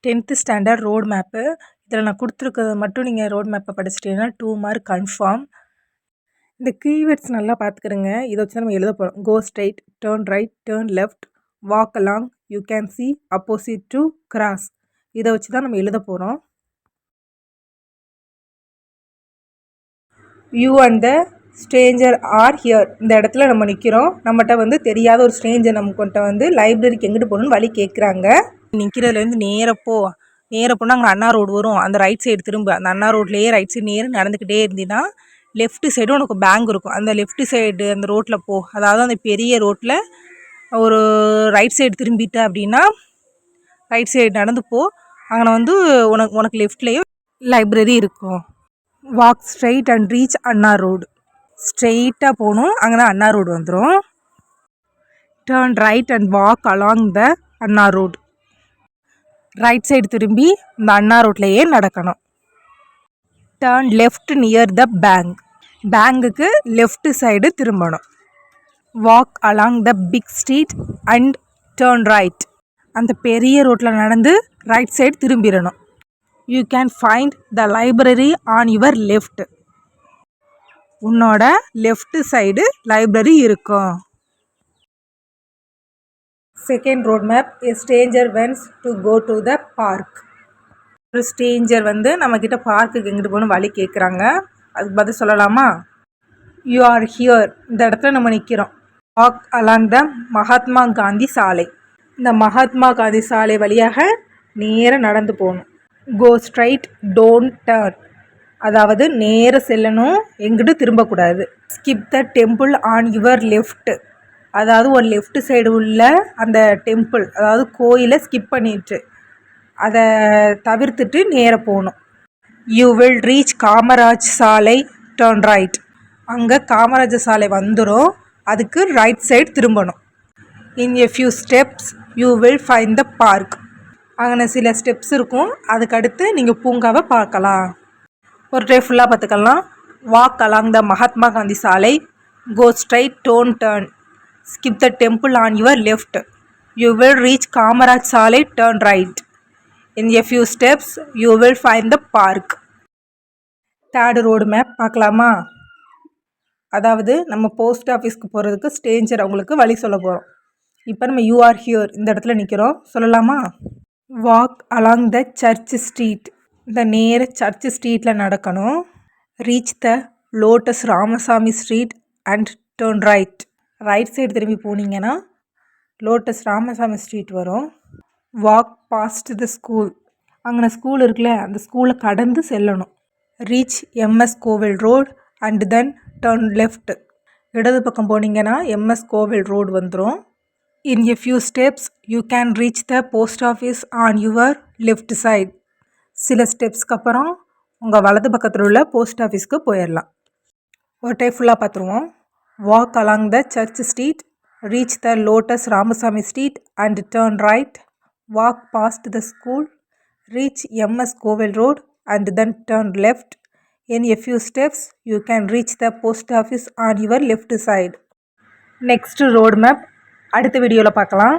10th standard road map. இதில் நான் கொடுத்துருக்கறது மட்டும் நீங்கள் ரோட் மேப்பை படிச்சிட்டிங்கன்னா 2 மார்க் கன்ஃபார்ம். இந்த கீவேர்ட்ஸ் நல்லா பார்த்துக்கிறங்க. இதை வச்சு தான் நம்ம எழுத போகிறோம். Go straight, turn right, turn left, walk along, you can see, opposite to, cross. இதை வச்சு தான் நம்ம எழுத போகிறோம். You and the stranger are here. இந்த இடத்துல நம்ம நிற்கிறோம். நம்மகிட்ட வந்து தெரியாத ஒரு ஸ்ட்ரேஞ்சர் நம்மகிட்ட வந்து லைப்ரரிக்கு எங்கிட்டு போகணுன்னு வழி கேட்குறாங்க. நிற்கிறதுலேருந்து நேராக போனால் அங்கே அண்ணா ரோடு வரும். அந்த ரைட் சைடு திரும்ப அந்த அண்ணா ரோட்லேயே ரைட் சைடு நேராக நடந்துக்கிட்டே இருந்தீங்கன்னா லெஃப்ட் சைடும் உனக்கு பேங்க் இருக்கும். அந்த லெஃப்ட் சைடு அந்த ரோட்டில் போ. அதாவது அந்த பெரிய ரோட்டில் ஒரு ரைட் சைடு திரும்பிட்ட அப்படின்னா ரைட் சைடு நடந்து போ. அங்கே வந்து உனக்கு லெஃப்ட்லேயே லைப்ரரி இருக்கும். Walk straight and reach Anna road. ஸ்ட்ரெயிட்டாக போகணும். அங்கே அண்ணா ரோடு வந்துடும். Turn right and walk along the Anna road. Right side திரும்பி இந்த அண்ணா ரோட்லேயே நடக்கணும். Turn left near the bank. பேங்குக்கு லெஃப்ட் சைடு திரும்பணும். Walk along the big street and turn right. அந்த பெரிய ரோட்டில் நடந்து ரைட் சைடு திரும்பிடணும். You can find the library on your left. உன்னோட லெஃப்ட் சைடு லைப்ரரி இருக்கும். Second road map. A stranger wants to go to the park. ஒரு stranger வந்து நம்மக்கிட்ட பார்க்குக்கு எங்கிட்டு போகணும் வழி கேட்குறாங்க. அதுக்கு பதில் சொல்லலாமா? You are here. இந்த இடத்துல நம்ம நிற்கிறோம். Walk along the Mahatma Gandhi சாலை. இந்த மகாத்மா காந்தி சாலை வழியாக நேராக நடந்து போகணும். Go straight, don't turn. அதாவது நேராக செல்லணும், எங்கிட்டு திரும்பக்கூடாது. Skip the temple on your left. அதாவது ஒரு லெஃப்ட் சைடு உள்ள அந்த டெம்பிள், அதாவது கோயிலை ஸ்கிப் பண்ணிட்டு அதை தவிர்த்துட்டு நேராக போகணும். யூ வில் ரீச் காமராஜ் சாலை, டர்ன் ரைட். அங்கே காமராஜர் சாலை வந்துடும். அதுக்கு ரைட் சைடு திரும்பணும். In a few steps you will find the park. அங்கே சில ஸ்டெப்ஸ் இருக்கும். அதுக்கடுத்து நீங்கள் பூங்காவை பார்க்கலாம். ஒரு டே ஃபுல்லாக பார்த்துக்கலாம். Walk along the Mahatma Gandhi சாலை. Go straight, don't turn. Skip the temple on your left. You will reach Kamaraj Salai, turn right. In a few steps, you will find the park. Third road map பார்க்கலாமா? அதாவது நம்ம post ஆஃபீஸ்க்கு போகிறதுக்கு Stranger அவங்களுக்கு வழி சொல்ல போகிறோம். இப்போ நம்ம யூ ஆர் ஹியர் இந்த இடத்துல நிற்கிறோம். சொல்லலாமா? Walk along the church street. இந்த நேர சர்ச் ஸ்ட்ரீட்டில் நடக்கணும். Reach the lotus Ramasamy street and turn right. Right side திரும்பி போனீங்கன்னா லோட்டஸ் ராமசாமி ஸ்ட்ரீட் வரும். Walk past the school. அங்கே ஸ்கூல் இருக்குல்ல, அந்த ஸ்கூலை கடந்து செல்லணும். Reach MS Kovil road and then turn left. இடது பக்கம் போனீங்கன்னா எம்எஸ் கோவில் ரோடு வந்துடும். In a few steps you can reach the post office on your left side. சில ஸ்டெப்ஸ்க்கு அப்புறம் உங்கள் வலது பக்கத்தில் உள்ள போஸ்ட் ஆஃபீஸ்க்கு போயிடலாம். ஒரு டைம் ஃபுல்லாக பார்த்துருவோம். Walk along the church street, reach the Lotus Ramasamy street and turn right. Walk past the school, reach MS Kovel road and then turn left. In a few steps, you can reach the post office on your left side. Next road map அடுத்த வீடியோவில் பார்க்கலாம்.